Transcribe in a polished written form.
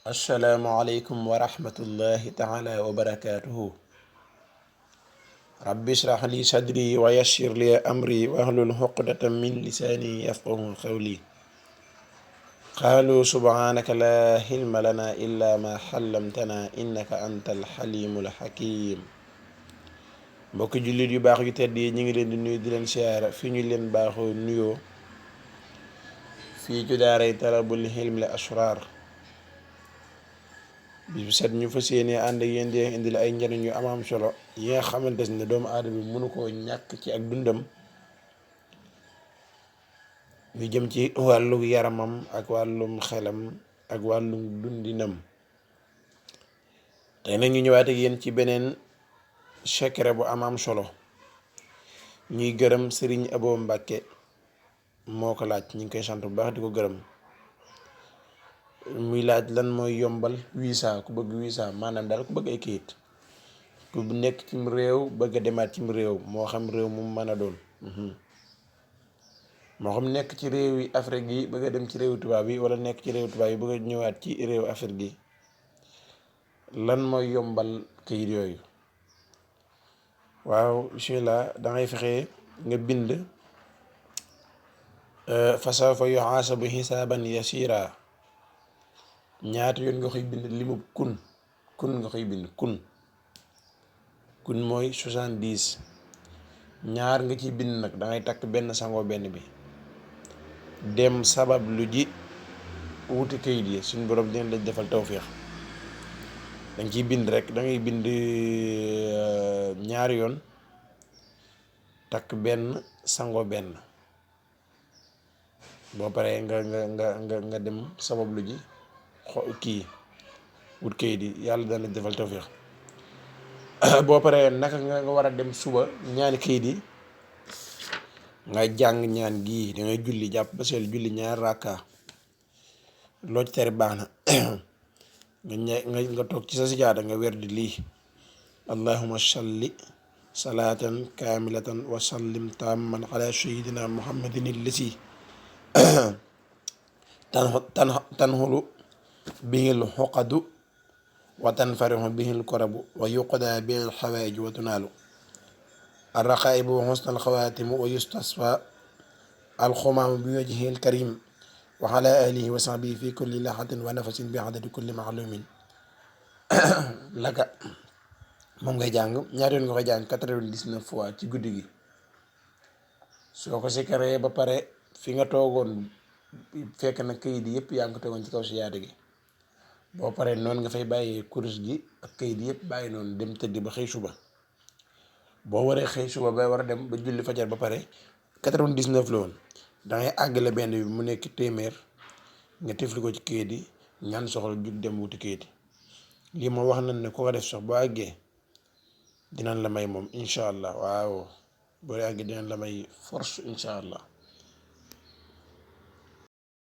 assalaamu aleykum wa rahmatullahi taala wa barakaatuhu. rabbi israh li sadri wa yassir li amri wahlul uqdatan min lisaani yafqahu qawli. qaalu subhaanaka laa hilma lana illa ma xallamtana innaka anta alxalimul hakim. mbokki jullit yu baax yu tedd yi ñu ngi leen di nuyu di leen siyaara fi ñu leen baaxoo nuyoo fii ci daaray talabul hilmi asraar. bis bu set ñu fas yéene ànd ak yéen di indil ay njariñ yu am solo yi nga xamante ne doomu aadama bi mënu koo ñàkk ci ak dundam, ñu jëm ci wàllu yaramam ak wàllum xelam ak wàllum dundinam. tey nag ñu ñëwaat ak yéen ci beneen secret bu am solo. ñuy gërëm Sëriñ Abo Mbàkke moo ko laaj, ñu ngi koy sant bu baax di ko gërëm. muy laaj lan mooy yombal visa, ku bëgg visa maanaam daal ku bëgg ay kayit, ku nekk cim réew bëgg a demaat cim réew, moo xam réew mu mën a doon, moo xam nekk ci réew yi Afrique yi bëgg a dem ci réew tubaab yi, wala nekk ci réew tubaab yi bëgg a ñëwaat ci réew Afrique gi, lan mooy yombal kayit yooyu. waaw bismillah, dangay fexe nga bind fa sawfa yuhaasabu hisaaban yasiira. ñaata yoon nga koy bind limu kun nga koy bind kun mooy 70. ñaar nga ciy bind nag dangay takk benn sangoo benn bi dem sabab lu ji wuti kayit yi, suñ borom dina la defal tawféex. danga ciy bind rek, dangay bind ñaari yoon takk benn sangoo benn, boo paree nga dem sabab lu ji wut kayit yi, yàlla dana defal tawféex. boo paree naka nga war a dem suba ñaani kayit yi, nga jàng ñaan gii, dangay julli jàpp ba seel julli ñaar rakka, loo ci tere baax na. nga toog ci sa sijaada nga werdi lii: allahumma salli salaatan kaamilatan wa sallim tamman ala sayyidina muhammadin illasi tanhulu bihil xuqadu wa tanfarihu bihil korabu wa yuqda bihil xawaaju wa tunaalu arraqaibu wa xusnal xawaatimu wa yustasfa alxumaamu bi wajhil karim wa ala alihi wa sahbihi fi kulli laxatin wa nafasin bi adadi kulli maxlumin laka. moom ngay jàng ñaari yoon nga koy jàng 99 fois ci guddi gi. soo ko sikaree ba pare fi nga toogoon fekk na kayit yëpp yaa ngi ko tegoon ci kaw si yaada gi, boo paree noonu nga fay bàyyee kurus gi ak kayit yëpp bàyyi noonu dem tëddi ba xëy suba. boo waree xëy suba ba war a dem ba julli fajar ba pare 99 la woon, dangay àggale benn bi mu nekk téeméer, nga tifli ko ci kayit yi ñaan soxla jug dem wuti kayit yi. lii moom wax nañ ne ku ko def sax boo àggee dinañ la may moom incha allah. waaw boo àggee dinañ la may force incha allah.